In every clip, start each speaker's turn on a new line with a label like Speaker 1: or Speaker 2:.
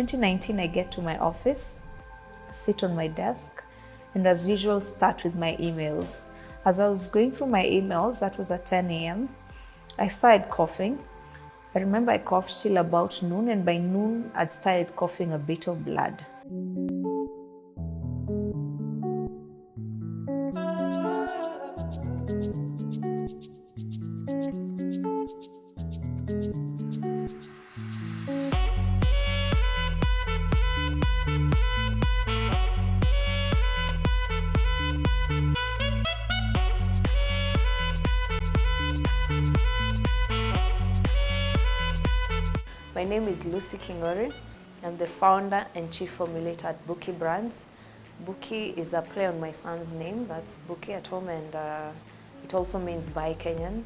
Speaker 1: 2019, I get to my office, sit on my desk, and as usual, start with my emails. As I was going through my emails, that was at 10 a.m., I started coughing. I remember I coughed till about noon, and by noon, I'd started coughing a bit of blood. My name is Lucy Kingori. I'm the founder and chief formulator at Buki Brands. Buki is a play on my son's name, that's Buki at home, and it also means by Kenyan.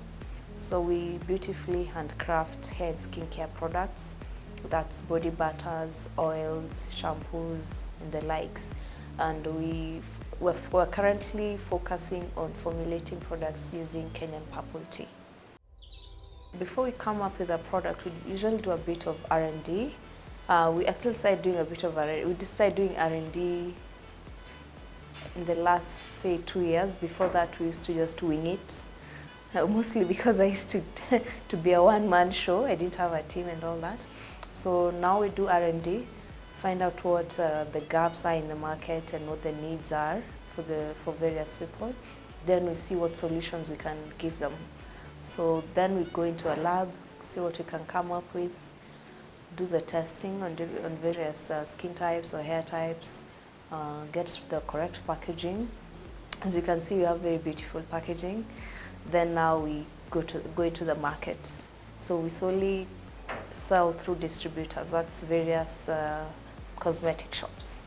Speaker 1: So we beautifully handcraft hair and skincare products. That's body butters, oils, shampoos, and the likes. And we're currently focusing on formulating products using Kenyan purple tea. Before we come up with a product, we usually do a bit of R&D. We actually started doing a bit of R&D. We just started doing R&D in the last, say, 2 years. Before that, we used to just wing it. Mostly because I used to be a one-man show. I didn't have a team and all that. So now we do R&D, find out what the gaps are in the market and what the needs are for various people. Then we see what solutions we can give them. So then we go into a lab, see what we can come up with, do the testing on various skin types or hair types, get the correct packaging. As you can see, we have very beautiful packaging. Then now we go into the market. So we solely sell through distributors, that's various cosmetic shops.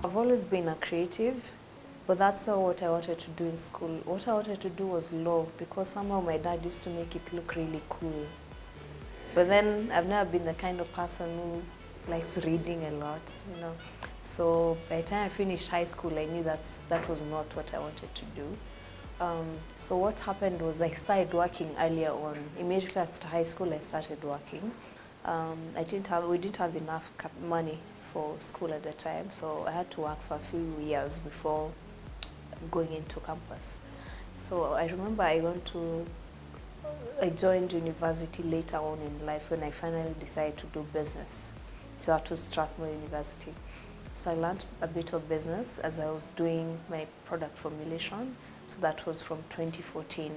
Speaker 1: I've always been a creative, but that's not what I wanted to do in school. What I wanted to do was law, because somehow my dad used to make it look really cool. But then I've never been the kind of person who likes reading a lot, you know. So by the time I finished high school, I knew that was not what I wanted to do. So what happened was I started working earlier on. Immediately after high school, I started working. We didn't have enough money for school at the time, so I had to work for a few years before going into campus. So I remember I joined university later on in life when I finally decided to do business. So that was Strathmore University. So I learned a bit of business as I was doing my product formulation. So that was from 2014.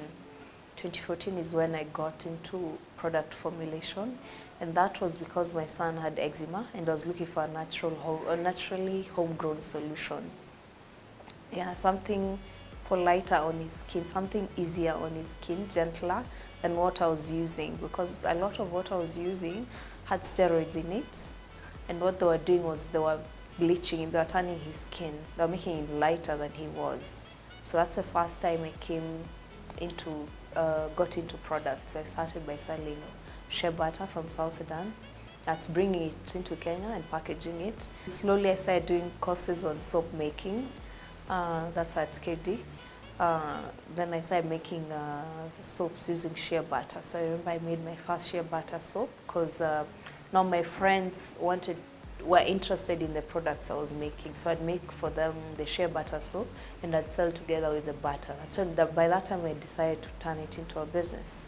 Speaker 1: 2014 is when I got into product formulation, and that was because my son had eczema and I was looking for a naturally homegrown solution. Yeah, something politer on his skin, something easier on his skin, gentler than what I was using, because a lot of what I was using had steroids in it, and what they were doing was they were bleaching him, they were turning his skin, they were making him lighter than he was. So that's the first time I got into products. I started by selling shea butter from South Sudan. That's bringing it into Kenya and packaging it. Slowly I started doing courses on soap making. That's at KD. Then I started making soaps using shea butter. So I remember I made my first shea butter soap because now my friends were interested in the products I was making. So I'd make for them the shea butter soap and I'd sell together with the butter. So by that time I decided to turn it into a business.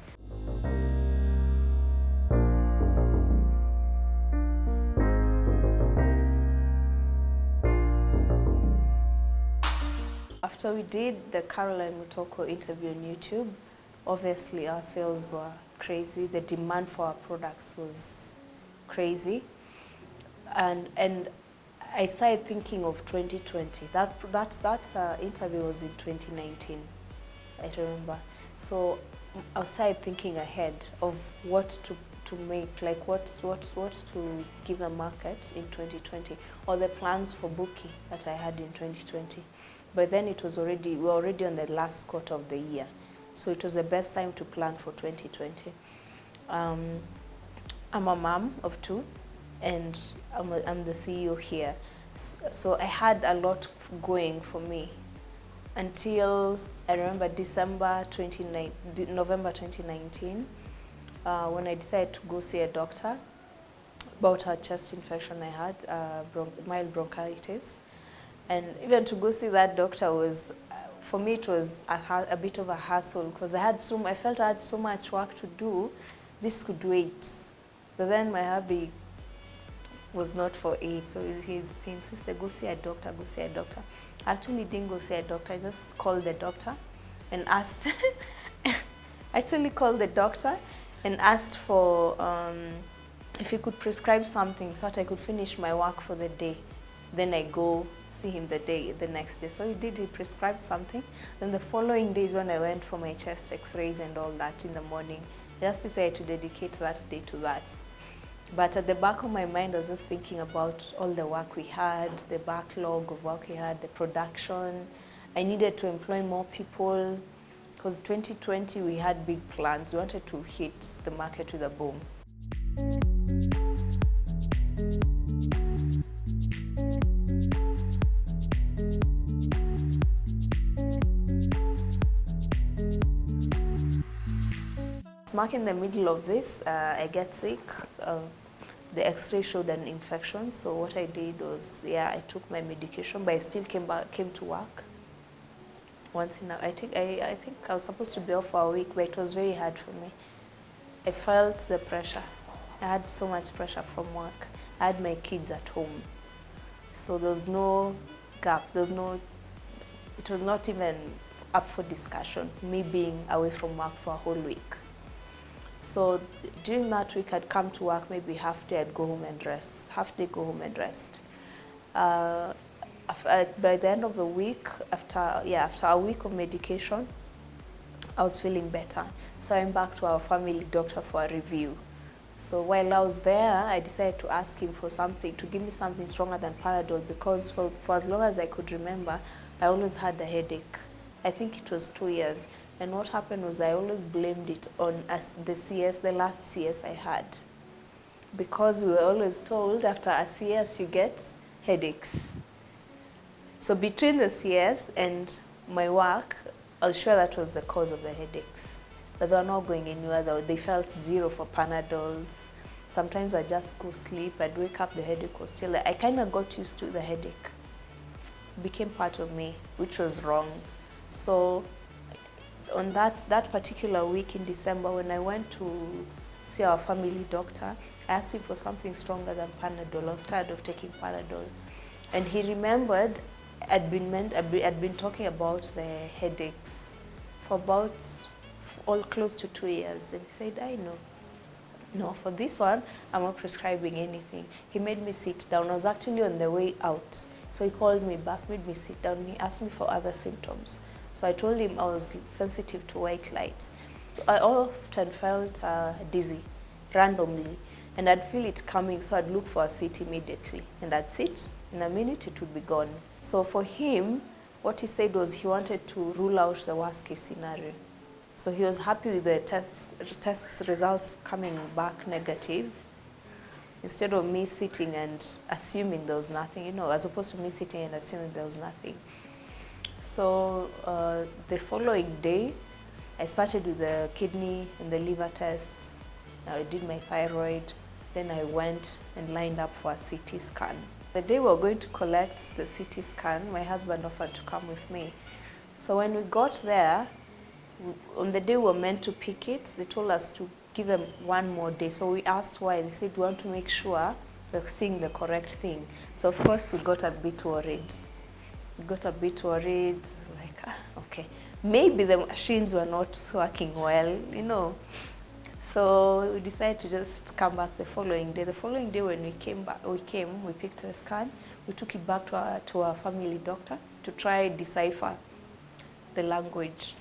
Speaker 1: After we did the Caroline Mutoko interview on YouTube, obviously our sales were crazy. The demand for our products was crazy. And I started thinking of 2020. That interview was in 2019, I remember. So I started thinking ahead of what to make, like what to give the market in 2020, or the plans for Buki that I had in 2020. But then we were already on the last quarter of the year, so it was the best time to plan for 2020. I'm a mom of two, and I'm the CEO here. So I had a lot going for me until I remember November 2019, when I decided to go see a doctor about a chest infection I had, mild bronchitis. And even to go see that doctor was, for me, it was a bit of a hassle because I felt I had so much work to do. This could wait. But then my hubby was not for it, so he insisted, go see a doctor, go see a doctor. I actually didn't go see a doctor, I just called the doctor and asked, for if he could prescribe something so that I could finish my work for the day. Then I go see him the next day. So he did, he prescribed something. Then the following days when I went for my chest x-rays and all that in the morning, I just decided to dedicate that day to that. But at the back of my mind, I was just thinking about all the work we had, the backlog of work we had, the production. I needed to employ more people because 2020 we had big plans. We wanted to hit the market with a boom. Smack in the middle of this, I get sick. The x-ray showed an infection, so what I did was, I took my medication, but I still came to work once in a, I think I was supposed to be off for a week, but it was very hard for me. I felt the pressure. I had so much pressure from work. I had my kids at home, so there was no gap. It was not even up for discussion, me being away from work for a whole week. So during that week, I'd come to work maybe half day, I'd go home and rest. Half day, go home and rest. By the end of the week, after a week of medication, I was feeling better. So I went back to our family doctor for a review. So while I was there, I decided to ask him for something, to give me something stronger than Panadol, because for as long as I could remember, I always had a headache. I think it was 2 years. And what happened was I always blamed it on the last CS I had. Because we were always told after a CS you get headaches. So between the CS and my work, I was sure that was the cause of the headaches. But they were not going anywhere. They felt zero for Panadols. Sometimes I just go sleep, I'd wake up, the headache was still there. I kind of got used to the headache. It became part of me, which was wrong. So on that particular week in December, when I went to see our family doctor, I asked him for something stronger than Panadol. I was tired of taking Panadol. And he remembered I'd been talking about the headaches for about close to 2 years. And he said, I know. No, for this one, I'm not prescribing anything. He made me sit down. I was actually on the way out. So he called me back, made me sit down. He asked me for other symptoms. So I told him I was sensitive to white light. So I often felt dizzy, randomly, and I'd feel it coming, so I'd look for a seat immediately. And I'd sit, in a minute it would be gone. So for him, what he said was he wanted to rule out the worst case scenario. So he was happy with the tests results coming back negative, instead of me sitting and assuming there was nothing, as opposed to me sitting and assuming there was nothing. So the following day, I started with the kidney and the liver tests. I did my thyroid. Then I went and lined up for a CT scan. The day we were going to collect the CT scan, my husband offered to come with me. So when we got there, on the day we were meant to pick it, they told us to give them one more day. So we asked why. They said we want to make sure we're seeing the correct thing. So of course we got a bit worried. Like, okay, maybe the machines were not working well, So we decided to just come back the following day. The following day when we picked the scan, we took it back to our family doctor to try decipher the language.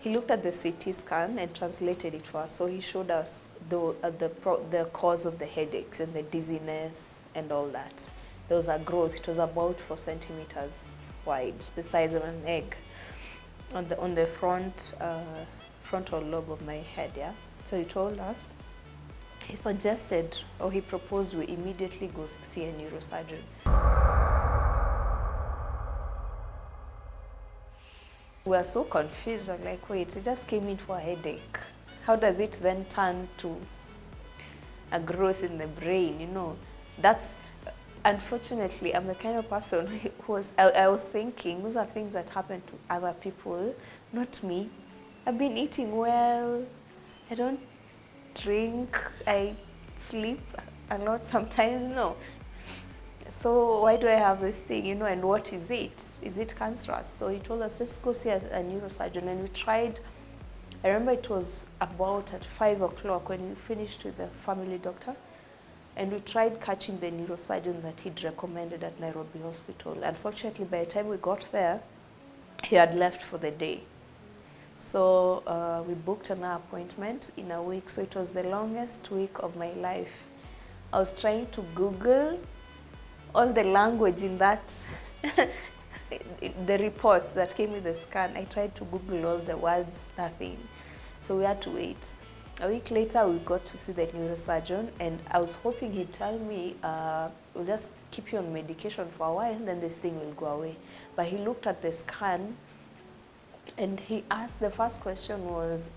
Speaker 1: He looked at the CT scan and translated it for us. So he showed us the cause of the headaches and the dizziness and all that. There was a growth. It was about 4 centimeters wide, the size of an egg, on the frontal lobe of my head. So he told us, he proposed we immediately go see a neurosurgeon. We were so confused. We're like, wait, it just came in for a headache. How does it then turn to a growth in the brain, you know? That's, unfortunately, I'm the kind of person who I was thinking, those are things that happen to other people, not me. I've been eating well, I don't drink, I sleep a lot sometimes, no. So why do I have this thing, you know, and what is it? Is it cancerous? So he told us, let's go see a neurosurgeon, and we tried. I remember it was about at 5 o'clock when we finished with the family doctor, and we tried catching the neurosurgeon that he'd recommended at Nairobi Hospital. Unfortunately, by the time we got there, he had left for the day. So we booked an appointment in a week, so it was the longest week of my life. I was trying to Google all the language in that, the report that came with the scan. I tried to Google all the words, nothing. So we had to wait. A week later, we got to see the neurosurgeon, and I was hoping he'd tell me, we'll just keep you on medication for a while, and then this thing will go away. But he looked at the scan, and he asked, the first question was,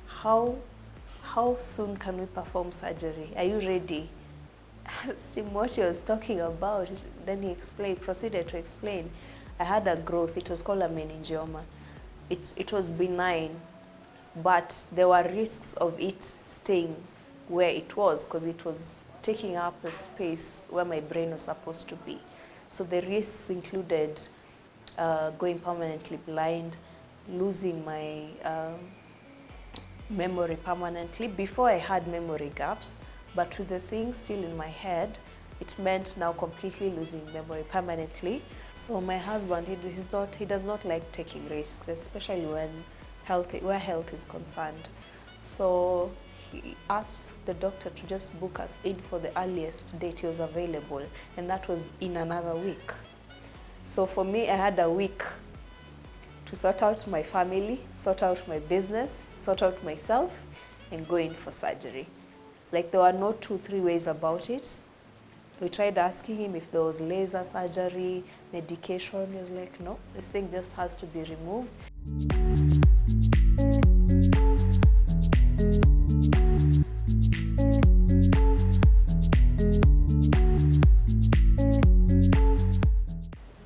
Speaker 1: how soon can we perform surgery? Are you ready? Seeing what he was talking about, then he proceeded to explain. I had a growth, it was called a meningioma. It was benign, but there were risks of it staying where it was, because it was taking up a space where my brain was supposed to be. So the risks included going permanently blind, losing my memory permanently. Before I had memory gaps, but with the thing still in my head, it meant now completely losing memory permanently. So my husband, he does not like taking risks, especially where health is concerned. So he asked the doctor to just book us in for the earliest date he was available, and that was in another week. So for me, I had a week to sort out my family, sort out my business, sort out myself, and go in for surgery. Like, there were no 2-3 ways about it. We tried asking him if there was laser surgery, medication. He was like, no, this thing just has to be removed.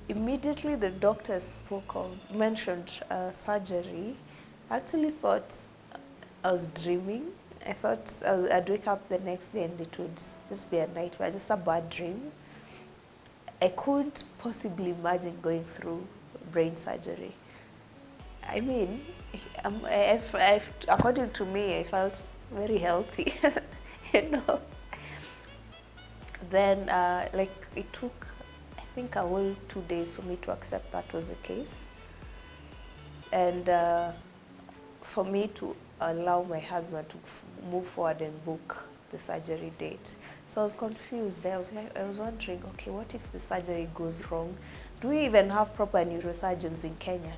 Speaker 1: Immediately the doctor mentioned surgery. I actually thought I was dreaming. I thought I'd wake up the next day and it would just be a nightmare, just a bad dream. I couldn't possibly imagine going through brain surgery. I mean, according to me, I felt very healthy, you know. Then, like, it took, I think, a whole 2 days for me to accept that was the case. And for me to allow my husband to move forward and book the surgery date. So I was confused. I was wondering, okay, what if the surgery goes wrong? Do we even have proper neurosurgeons in Kenya?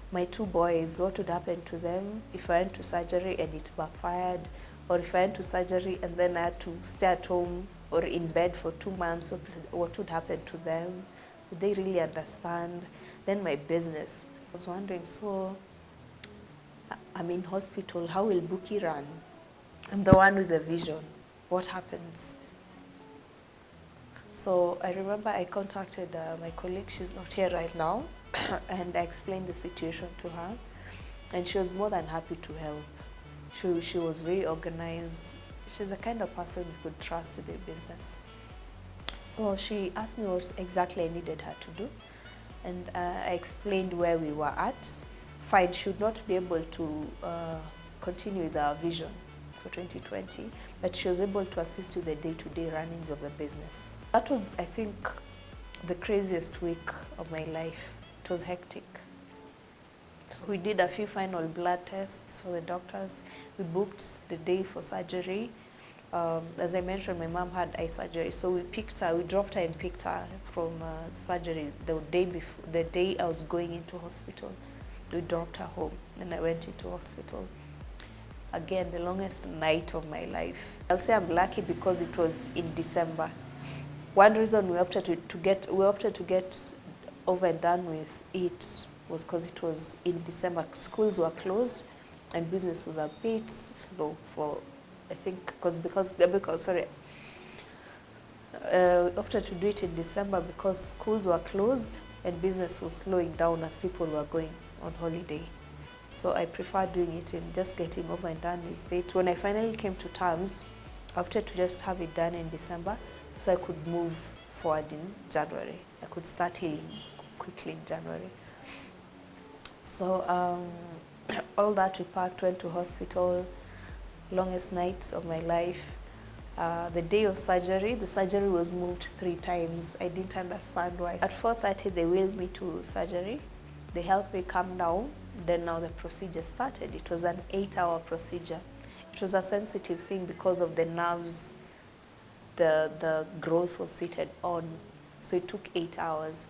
Speaker 1: My 2 boys, what would happen to them if I went to surgery and it backfired? Or if I went to surgery and then I had to stay at home or in bed for 2 months, what would happen to them? Would they really understand? Then my business. I was wondering, so I'm in hospital, how will Buki run? I'm the one with the vision. What happens? So I remember I contacted my colleague, she's not here right now, and I explained the situation to her, and she was more than happy to help. She was very organized. She's the kind of person you could trust with your business. So she asked me what exactly I needed her to do, and I explained where we were at. Fine, she would not be able to continue with our vision for 2020, but she was able to assist with the day-to-day runnings of the business. That was, I think, the craziest week of my life. It was hectic. So we did a few final blood tests for the doctors. We booked the day for surgery. As I mentioned, my mom had eye surgery, so we dropped her and picked her from surgery the day I was going into hospital. We dropped her home, and I went into hospital. Again, the longest night of my life. I'll say I'm lucky because it was in December. One reason we opted to get over and done with it was because it was in December. Schools were closed and business was a bit slow for, I think, because sorry, opted to do it in December because schools were closed and business was slowing down as people were going on holiday. So I prefer doing it and just getting over and done with it. When I finally came to terms, I opted to just have it done in December so I could move forward in January. I could start healing quickly in January. So all that we packed, went to hospital, longest nights of my life. The day of surgery, the surgery was moved 3 times. I didn't understand why. At 4:30, they wheeled me to surgery. They helped me calm down. Then now the procedure started. It was an 8-hour procedure. It was a sensitive thing because of the nerves the growth was seated on. So it took 8 hours.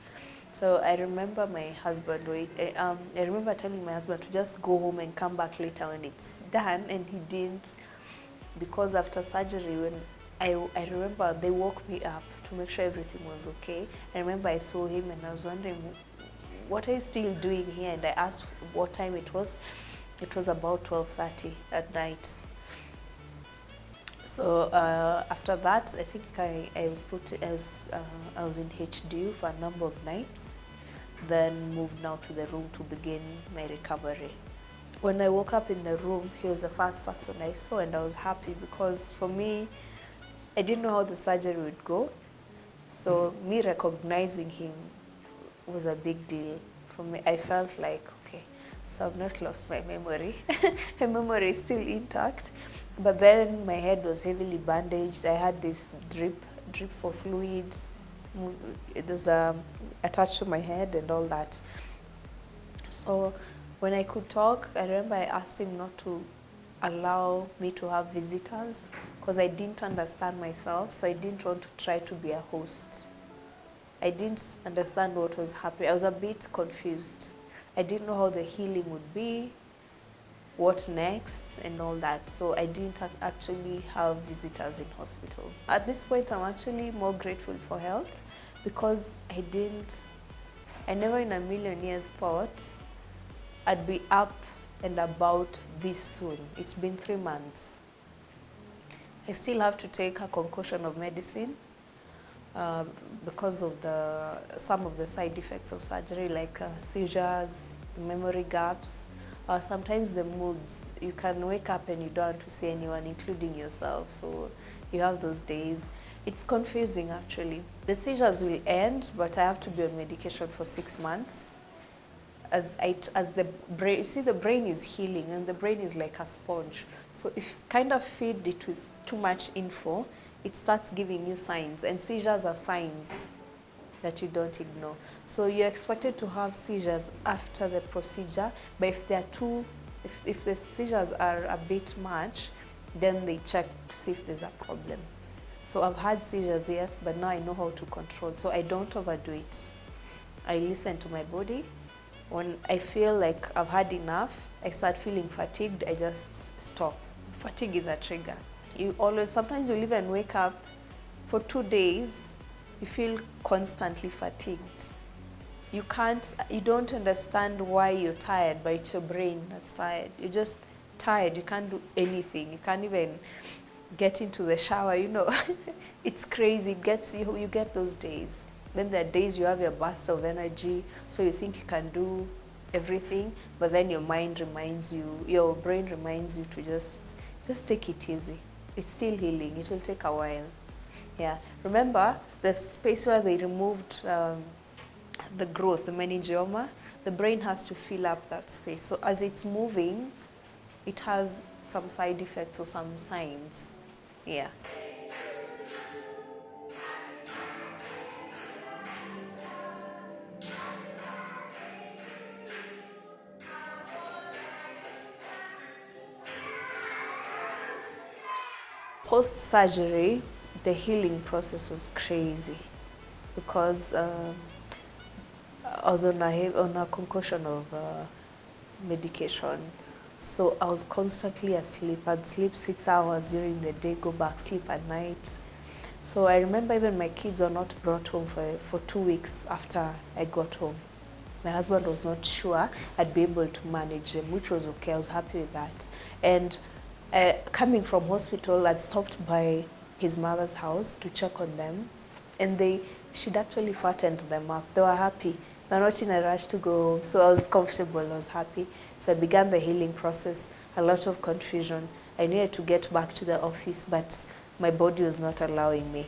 Speaker 1: So I remember my husband, I remember telling my husband to just go home and come back later when it's done, and he didn't. Because after surgery, when I remember they woke me up to make sure everything was okay. I remember I saw him and I was wondering, what are you still doing here? And I asked what time it was. It was about 12:30 at night. So after that, I think I was in HDU for a number of nights, then moved now to the room to begin my recovery. When I woke up in the room, he was the first person I saw, and I was happy because for me, I didn't know how the surgery would go. So me recognizing him was a big deal for me. I felt like, okay, so I've not lost my memory. My memory is still intact. But then my head was heavily bandaged. I had this drip for fluids. It was attached to my head and all that. So when I could talk, I remember I asked him not to allow me to have visitors because I didn't understand myself, so I didn't want to try to be a host. I didn't understand what was happening. I was a bit confused. I didn't know how the healing would be, what next, and all that. So I didn't actually have visitors in hospital. At this point, I'm actually more grateful for health because I never in a million years thought I'd be up and about this soon. It's been 3 months. I still have to take a concoction of medicine because of some of the side effects of surgery, like seizures, the memory gaps, sometimes the moods. You can wake up and you don't want to see anyone, including yourself. So you have those days. It's confusing, actually. The seizures will end, but I have to be on medication for 6 months. As the brain, you see, the brain is healing, and the brain is like a sponge. So if you kind of feed it with too much info, it starts giving you signs, and seizures are signs that you don't ignore. So you're expected to have seizures after the procedure, but if the seizures are a bit much, then they check to see if there's a problem. So I've had seizures, yes, but now I know how to control, so I don't overdo it. I listen to my body. When I feel like I've had enough, I start feeling fatigued, I just stop. Fatigue is a trigger. Sometimes you'll even wake up for 2 days, you feel constantly fatigued. You don't understand why you're tired, but it's your brain that's tired. You're just tired, you can't do anything. You can't even get into the shower, It's crazy, you get those days. Then there are days you have your burst of energy, so you think you can do everything, but then your brain reminds you to just take it easy. It's still healing, it will take a while. Yeah, remember the space where they removed the growth, the meningioma, the brain has to fill up that space. So as it's moving, it has some side effects or some signs. Yeah. Post-surgery, the healing process was crazy because I was on a concoction of medication. So I was constantly asleep. I'd sleep 6 hours during the day, go back, sleep at night. So I remember even my kids were not brought home for 2 weeks after I got home. My husband was not sure I'd be able to manage them, which was okay. I was happy with that. And coming from hospital, I'd stopped by his mother's house to check on them, and she'd actually fattened them up. They were happy. They're not in a rush to go home, so I was comfortable, I was happy. So I began the healing process, a lot of confusion. I needed to get back to the office, but my body was not allowing me.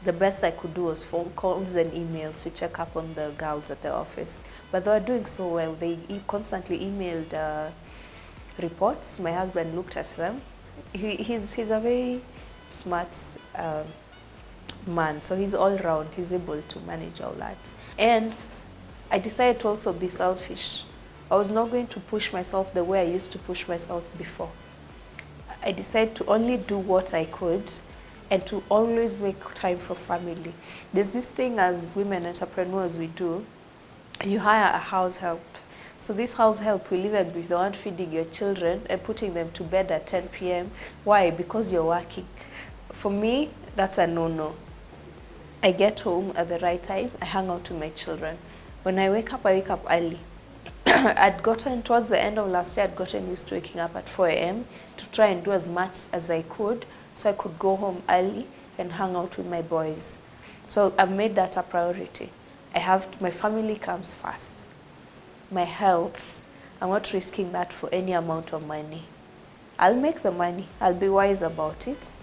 Speaker 1: The best I could do was phone calls and emails to check up on the girls at the office. But they were doing so well. They constantly emailed reports. My husband looked at them. He's a very smart man, so he's all round. He's able to manage all that. And I decided to also be selfish. I was not going to push myself the way I used to push myself before. I decided to only do what I could and to always make time for family. There's this thing as women entrepreneurs we do, you hire a house help. So this house help will even be the one feeding your children and putting them to bed at 10 p.m. Why? Because you're working. For me, that's a no-no. I get home at the right time, I hang out with my children. When I wake up early. Towards the end of last year, I'd gotten used to waking up at 4 a.m. to try and do as much as I could so I could go home early and hang out with my boys. So I've made that a priority. My family comes first. My health, I'm not risking that for any amount of money. I'll make the money, I'll be wise about it,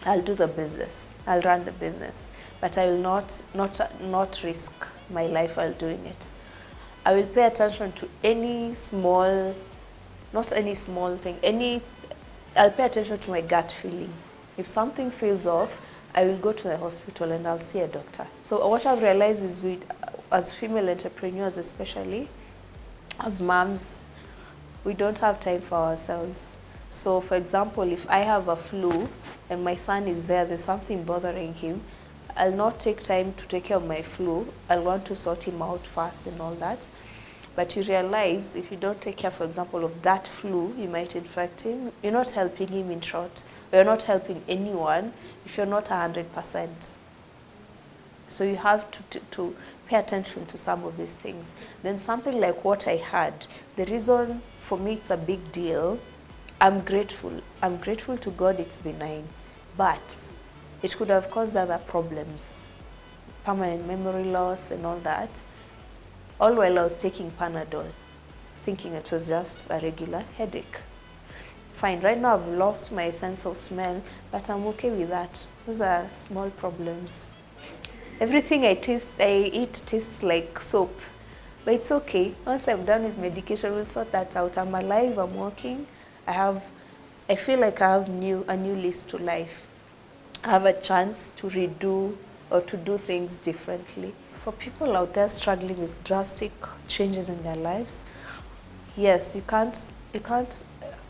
Speaker 1: I'll do the business, I'll run the business, but I will not risk my life while doing it. I will pay attention to not any small thing, I'll pay attention to my gut feeling. If something feels off, I will go to the hospital and I'll see a doctor. So what I've realized is as female entrepreneurs especially, as moms, we don't have time for ourselves. So for example, if I have a flu and my son is there's something bothering him, I'll not take time to take care of my flu. I'll want to sort him out first and all that. But you realize if you don't take care, for example, of that flu, you might infect him. You're not helping him in short. You're not helping anyone if you're not 100%. So you have to pay attention to some of these things. Then something like what I had, the reason for me it's a big deal, I'm grateful. I'm grateful to God it's benign. But it could have caused other problems, permanent memory loss and all that. All while I was taking Panadol, thinking it was just a regular headache. Fine, right now I've lost my sense of smell, but I'm okay with that. Those are small problems. Everything I eat tastes like soap, but it's okay. Once I'm done with medication, we'll sort that out. I'm alive, I'm working. I feel like I have a new lease to life. I have a chance to redo or to do things differently. For people out there struggling with drastic changes in their lives, yes, you can't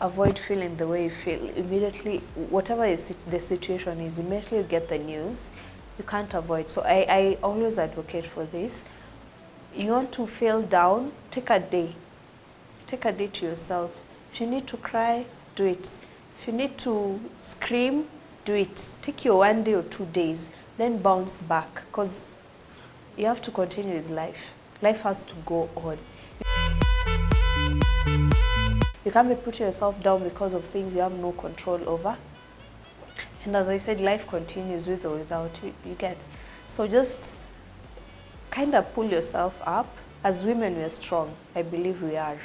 Speaker 1: avoid feeling the way you feel. Immediately, whatever the situation is, immediately you get the news, you can't avoid. So I always advocate for this. You want to feel down, take a day. Take a day to yourself. If you need to cry, do it. If you need to scream, do it. Take your 1 day or 2 days, then bounce back, because you have to continue with life. Life has to go on. You can't be putting yourself down because of things you have no control over. And as I said, life continues with or without you get. So just kind of pull yourself up. As women, we're strong. I believe we are.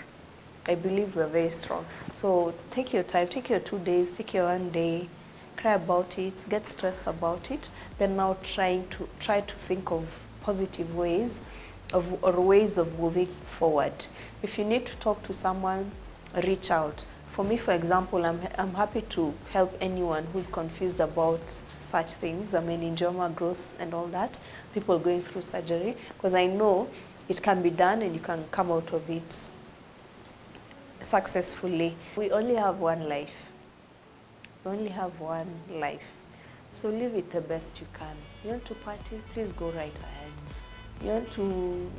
Speaker 1: I believe we're very strong. So take your time, take your 2 days, take your 1 day, cry about it, get stressed about it. Then now try to think of positive ways or ways of moving forward. If you need to talk to someone, reach out. For me, for example, I'm happy to help anyone who's confused about such things. I mean, injoma growth and all that, people going through surgery, because I know it can be done and you can come out of it successfully. We only have one life. We only have one life. So live it the best you can. You want to party, please go right ahead. You want to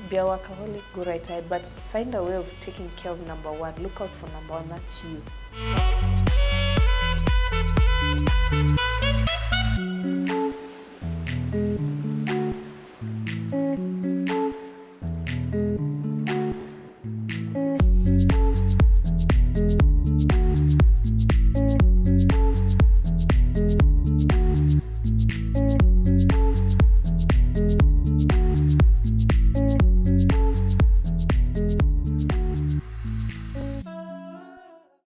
Speaker 1: be a workaholic, go right ahead. But find a way of taking care of number one. Look out for number one, that's you.